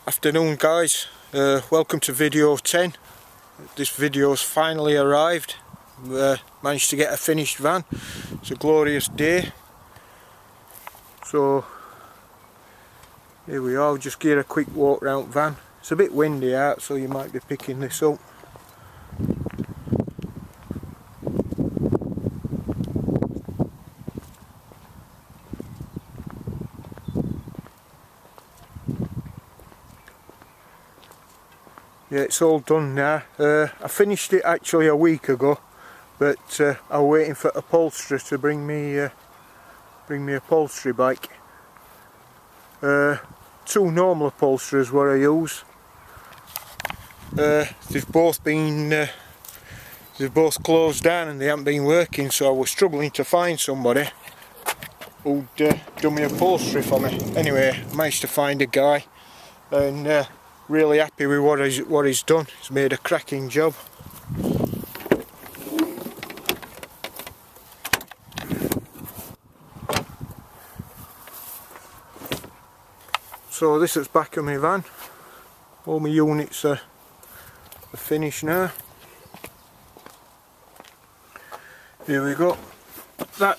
Afternoon guys, welcome to video 10. This video's finally arrived. Managed to get a finished van. It's a glorious day. So here we are, just get a quick walk round van. It's a bit windy out, so you might be picking this up. Yeah, it's all done now. I finished it actually a week ago, but I'm waiting for upholsterer to bring me upholstery back. Two normal upholsterers what I use. They've both closed down and they haven't been working, so I was struggling to find somebody who'd do my upholstery for me. Anyway, I managed to find a guy, and really happy with what he's done. He's made a cracking job. So this is back of my van. All my units are finished now. Here we go. That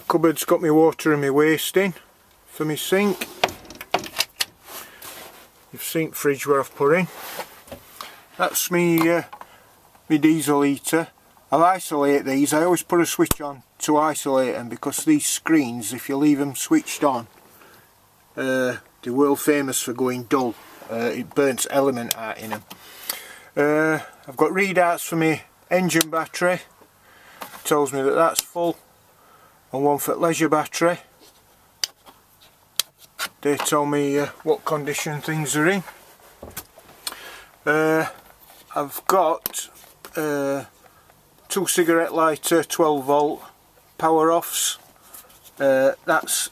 cupboard's got my water and my waste in for my sink. Your sink fridge where I've put in. That's me diesel heater. I'll isolate these. I always put a switch on to isolate them, because these screens, if you leave them switched on, they're world famous for going dull. It burns element out in them. I've got readouts for my engine battery. It tells me that that's full. And one for leisure battery. They tell me what condition things are in. I've got 2 cigarette lighter 12 volt power offs. That's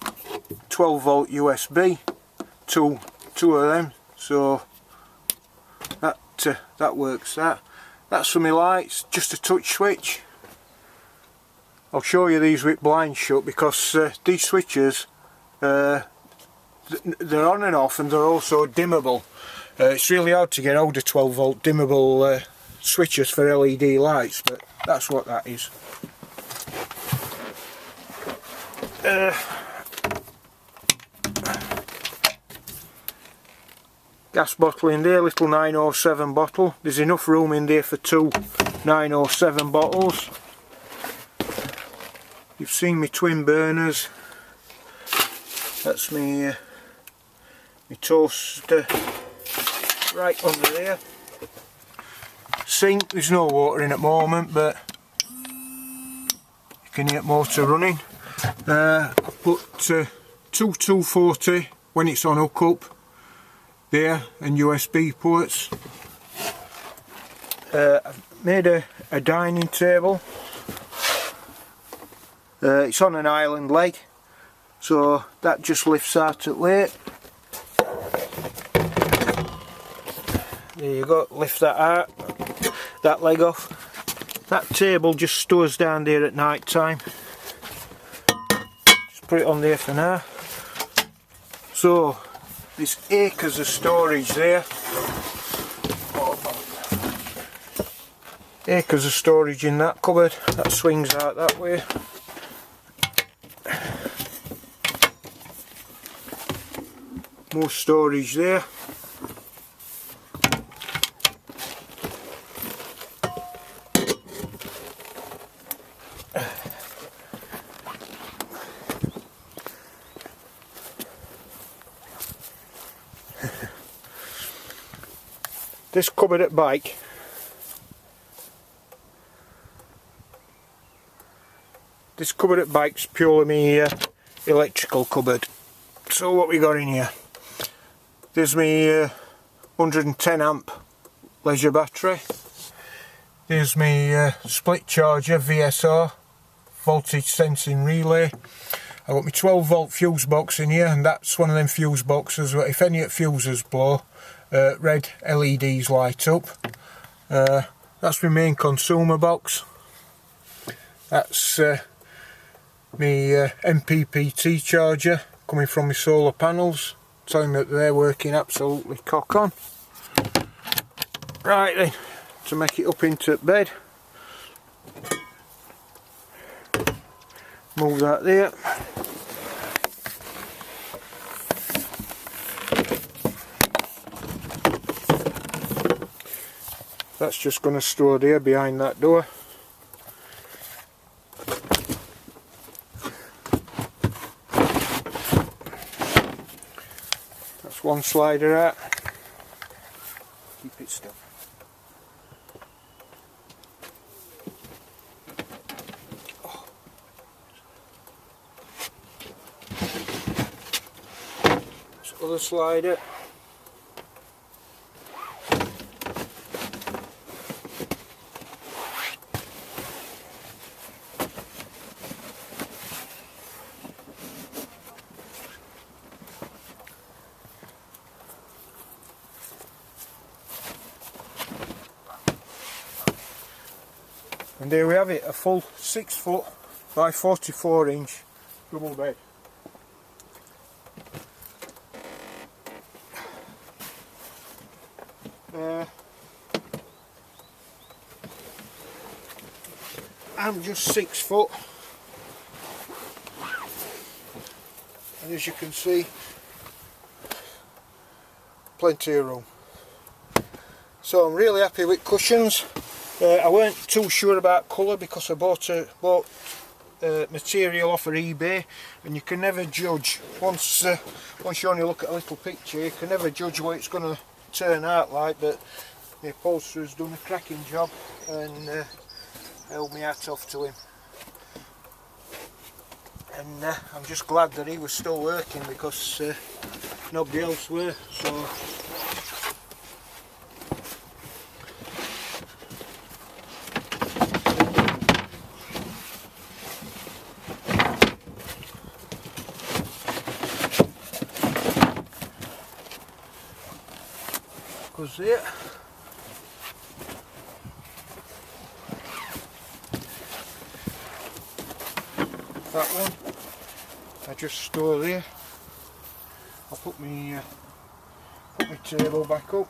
12 volt USB. Two of them. So that works. That's for my lights. Just a touch switch. I'll show you these with blinds shut, because these switches, they're on and off, and they're also dimmable. It's really hard to get hold of 12 volt dimmable switches for LED lights, but that's what that is. Gas bottle in there, little 907 bottle. There's enough room in there for 2 907 bottles. You've seen my twin burners. That's me toaster right under there. Sink, there's no water in at the moment, but you can hear motor running. I put 2 240 when it's on hook up there, and USB ports. I've made a dining table. It's on an island leg, so that just lifts out at weight. There you go, lift that out, that leg off. That table just stores down there at night time. Just put it on there for now. So there's acres of storage there. Acres of storage in that cupboard. That swings out that way. More storage there. This cupboard at bike, bike's purely me electrical cupboard. So what we got in here? There's me 110 amp leisure battery. There's me split charger VSR voltage sensing relay. I've got my 12 volt fuse box in here, and that's one of them fuse boxes where if any fuses blow, red LEDs light up. That's my main consumer box. That's my MPPT charger coming from my solar panels. telling me that they're working absolutely cock on. Right then, to make it up into bed, move that there. That's just going to store there behind that door. That's one slider out. Keep it still. Oh. This other slider. And there we have it, a full 6 foot by 44 inch double bed. I'm just 6 foot, and as you can see, plenty of room. So I'm really happy with cushions. I weren't too sure about colour because I bought material off of eBay, and you can never judge once you only look at a little picture. You can never judge what it's going to turn out like, but the upholsterer's done a cracking job, and I held my hat off to him. And I'm just glad that he was still working because nobody else were. So. Goes there. That one I just store there. I'll put my table back up,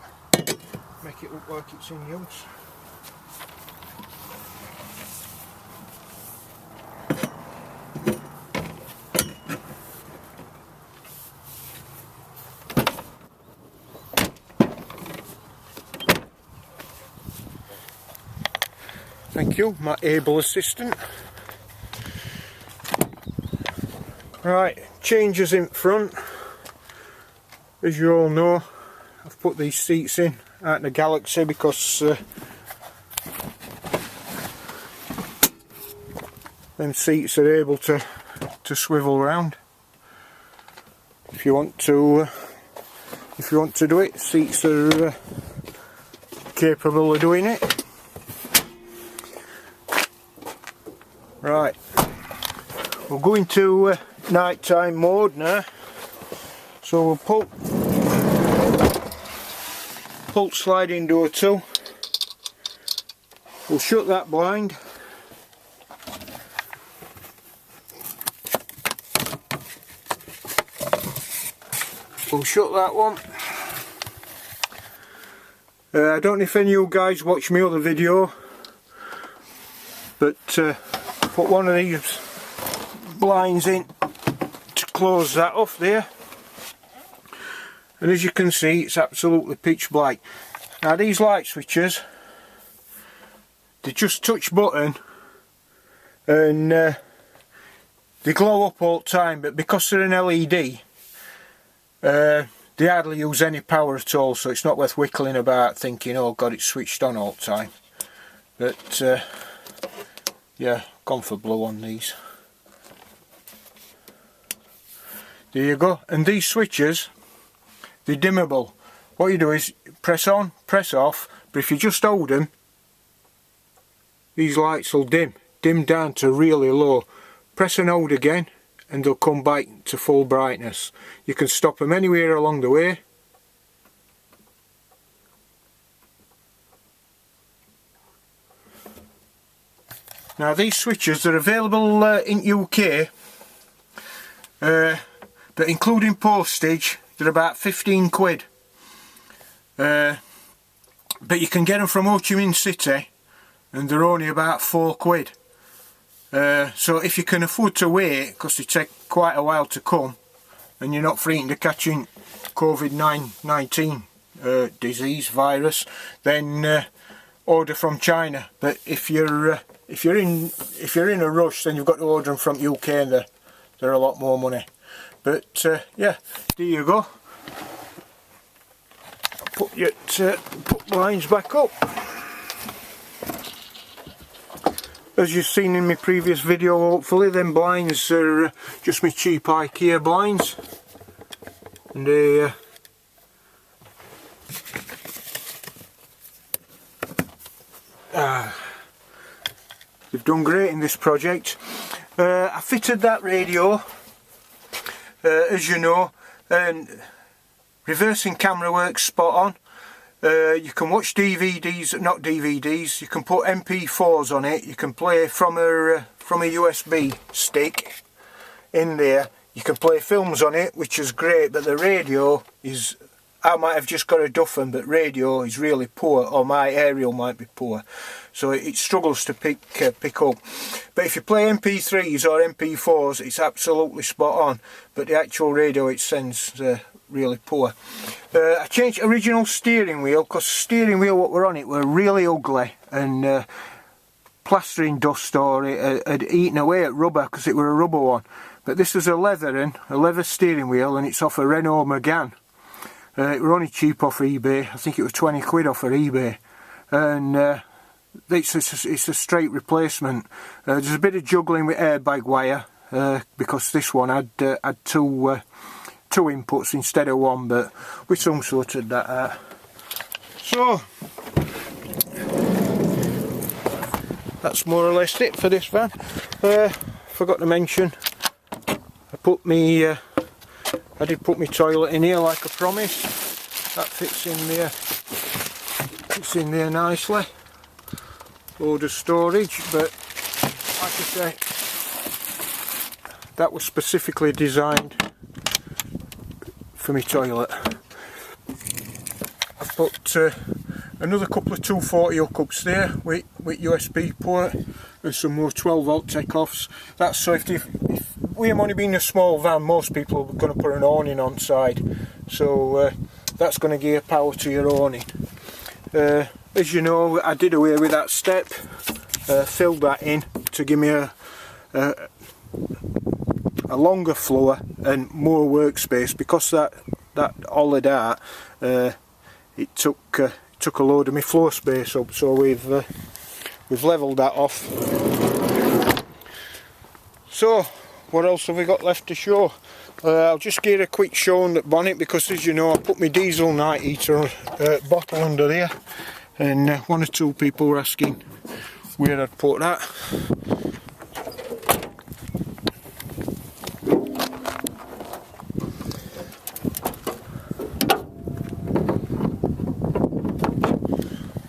make it look like it's in use. Thank you, my able assistant. Right, changes in front. As you all know, I've put these seats in out in the Galaxy because them seats are able to swivel round. If you want to do it, seats are capable of doing it. Right, we'll go into nighttime mode now. So we'll pull sliding door 2. We'll shut that blind. We'll shut that one. I don't know if any of you guys watch my other video, but put one of these blinds in to close that off there, and as you can see it's absolutely pitch black. Now these light switches, they just touch button and they glow up all the time, but because they're an LED they hardly use any power at all, so it's not worth wiggling about thinking, oh god, it's switched on all the time. But yeah, gone for blue on these. There you go. And these switches, they're dimmable. What you do is press on, press off, but if you just hold them, these lights will dim down to really low. Press and hold again and they'll come back to full brightness. You can stop them anywhere along the way. Now these switches are available in UK, but including postage they're about 15 quid. But you can get them from Ho Chi Minh City and they're only about 4 quid. So if you can afford to wait, because they take quite a while to come and you're not frightened of catching COVID-19 disease, virus, then order from China. But if you're in a rush, then you've got to order them from UK, and they're a lot more money. But yeah, there you go. Put blinds back up. As you've seen in my previous video, hopefully, them blinds are just my cheap IKEA blinds, and they they've done great in this project. I fitted that radio, as you know, and reversing camera works spot on. You can watch DVDs, not DVDs, you can put MP4s on it, you can play from a USB stick in there, you can play films on it, which is great, but the radio is, I might have just got a Duffin, but radio is really poor, or my aerial might be poor, so it struggles to pick up. But if you play MP3s or MP4s, it's absolutely spot on, but the actual radio it sends really poor. I changed original steering wheel, because steering wheel what were on it were really ugly, and plastering dust or it had eaten away at rubber, because it were a rubber one. But this is a leather steering wheel, and it's off a Renault Megane. It were only cheap off eBay. I think it was 20 quid off of eBay, and it's a straight replacement. There's a bit of juggling with airbag wire, because this one had two inputs instead of one, but we soon sorted that out. So that's more or less it for this van. Forgot to mention, I did put my toilet in here like I promised. That fits in there nicely. Load of storage, but like I say, that was specifically designed for my toilet. I've put another couple of 240 hookups there with USB port and some more 12 volt take-offs. That's so if we have only been a small van, most people are going to put an awning on side, so that's going to give power to your awning. As you know, I did away with that step, filled that in to give me a longer floor and more workspace, because that hollowed out, it took a load of my floor space up, so we've levelled that off. So what else have we got left to show? I'll just give a quick show on the bonnet, because as you know I put my diesel night heater bottle under there, and one or two people were asking where I'd put that.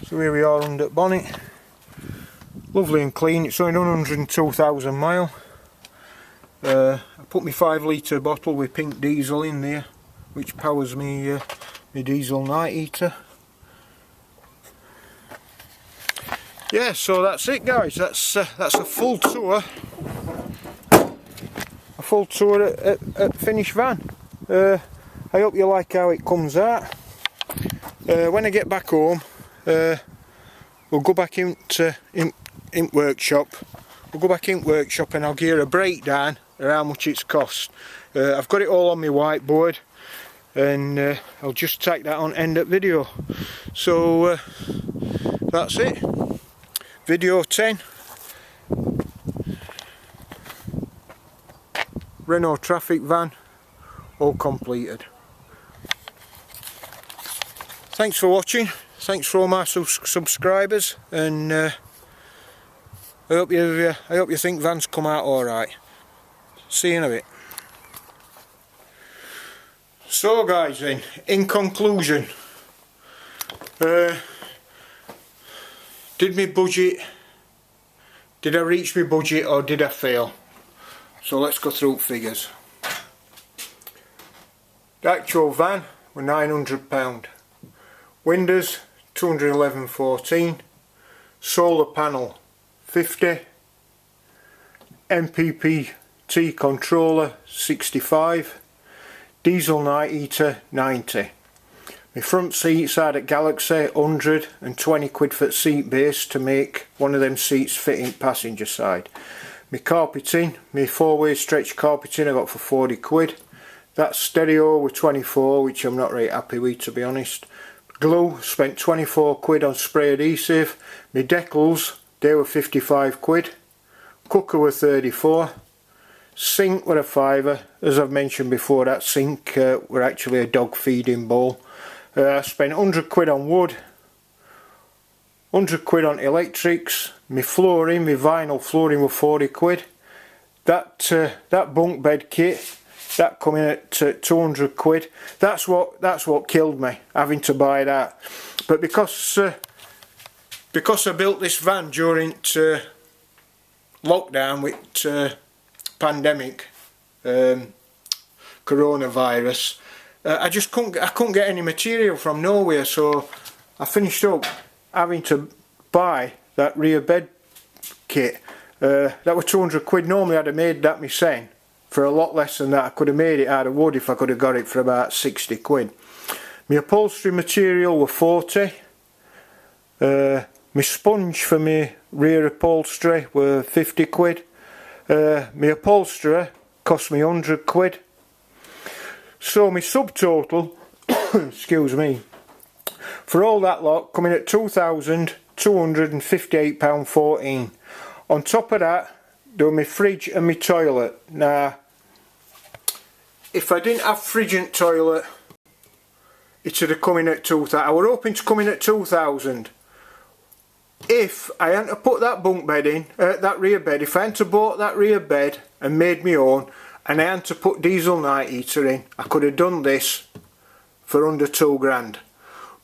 So here we are under the bonnet, lovely and clean. It's only done 102,000 miles. I put my 5 litre bottle with pink diesel in there, which powers me my diesel night heater. Yeah, so that's it, guys. That's a full tour. A full tour at finished van. I hope you like how it comes out. When I get back home, we'll go back into workshop. We'll go back in workshop and I'll give a breakdown of how much it's cost. I've got it all on my whiteboard, and I'll just take that on end of video. So that's it. Video 10. Renault traffic van, all completed. Thanks for watching. Thanks for all my subscribers, and I hope you think vans come out alright. See you in a bit. So guys, then, in conclusion, did I reach my budget or did I fail? So let's go through figures. The actual van were £900. Windows 211/14, solar panel 50, MPPT controller 65, diesel night heater 90. My front seats had at Galaxy 120 quid for the seat base to make one of them seats fitting passenger side. My carpeting, my 4-way stretch carpeting I got for 40 quid. That stereo was 24, which I'm not really happy with, to be honest. Glue, spent 24 quid on spray adhesive. My decals, they were 55 quid. Cooker were 34. Sink were a fiver. As I've mentioned before, that sink were actually a dog feeding bowl. I spent 100 quid on wood, 100 quid on electrics. My flooring, my vinyl flooring were 40 quid. That bunk bed kit, that come in at 200 quid. That's what killed me, having to buy that. But because I built this van during lockdown with pandemic, coronavirus, I couldn't get any material from nowhere, so I finished up having to buy that rear bed kit. That was 200 quid. Normally I'd have made that myself for a lot less than that. I could have made it out of wood if I could have got it for about 60 quid. My upholstery material were 40. My sponge for my rear upholstery were 50 quid. My upholsterer cost me 100 quid. So my subtotal, excuse me, for all that lot coming at £2,258.14. On top of that, there were my fridge and my toilet. Now, if I didn't have fridge and toilet, it would have come in at 2,000. I were hoping to come in at 2,000. If I hadn't to put that bunk bed in, that rear bed, if I hadn't to bought that rear bed and made my own, and I hadn't to put diesel night heater in, I could have done this for under £2,000.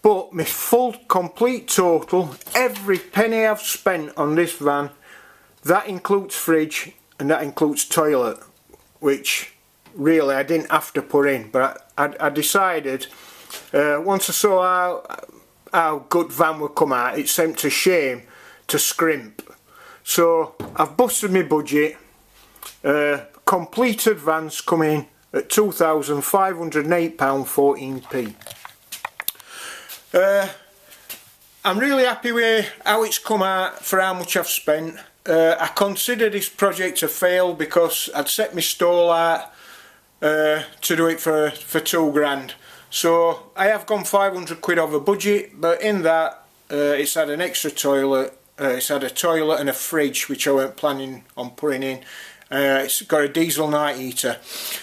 But my full complete total, every penny I've spent on this van, that includes fridge and that includes toilet, which really I didn't have to put in, but I decided once I saw how good van would come out, it seemed a shame to scrimp. So I've busted my budget. Completed vans come in at £2,508.14p. I'm really happy with how it's come out for how much I've spent. I consider this project a fail because I'd set my stall out to do it for £2,000. So I have gone 500 quid over budget, but in that it's had an extra toilet, it's had a toilet and a fridge which I weren't planning on putting in. It's got a diesel night heater.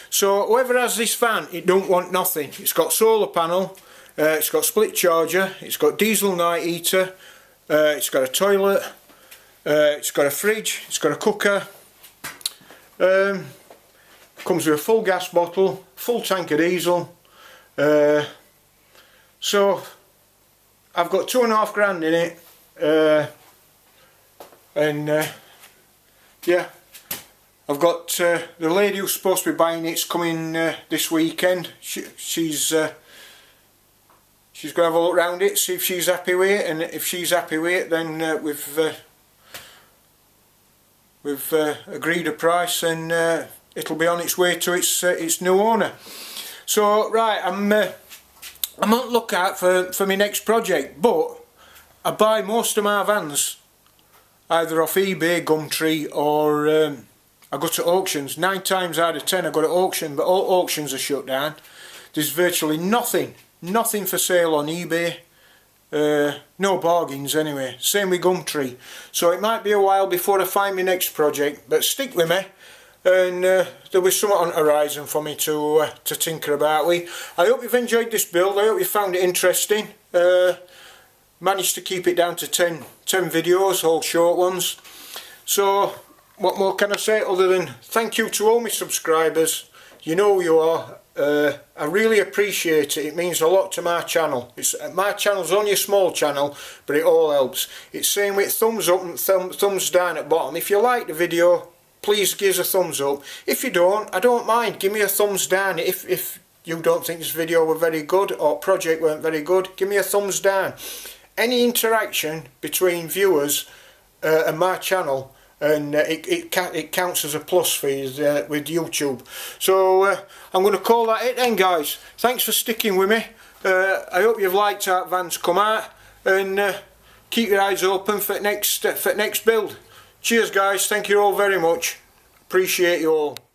So whoever has this van, it don't want nothing. It's got solar panel, it's got split charger, it's got diesel night heater, it's got a toilet, it's got a fridge, it's got a cooker, comes with a full gas bottle, full tank of diesel. So I've got £2,500 in it, and yeah, I've got the lady who's supposed to be buying it's coming this weekend. She's going to have a look round it, see if she's happy with it, and if she's happy with it, then we've agreed a price, and it'll be on its way to its new owner. So right, I'm on the lookout for my next project, but I buy most of my vans either off eBay, Gumtree, or I go to auctions. 9 times out of 10 I go to auction, but all auctions are shut down. There's virtually nothing for sale on eBay. No bargains anyway. Same with Gumtree. So it might be a while before I find my next project, but stick with me, and there'll be something on the horizon for me to tinker about with. I hope you've enjoyed this build. I hope you found it interesting. Managed to keep it down to 10 videos, all short ones. So what more can I say other than thank you to all my subscribers. You know who you are. I really appreciate it. It means a lot to my channel. My channel's only a small channel, but it all helps. It's same with thumbs up and thumbs down at bottom. If you like the video, please give us a thumbs up. If you don't, I don't mind. Give me a thumbs down if you don't think this video were very good or project weren't very good, give me a thumbs down. Any interaction between viewers and my channel, and it counts as a plus for you with YouTube. So I'm going to call that it then, guys. Thanks for sticking with me. I hope you've liked how Van's come out, and keep your eyes open for next build. Cheers guys, thank you all very much, appreciate you all.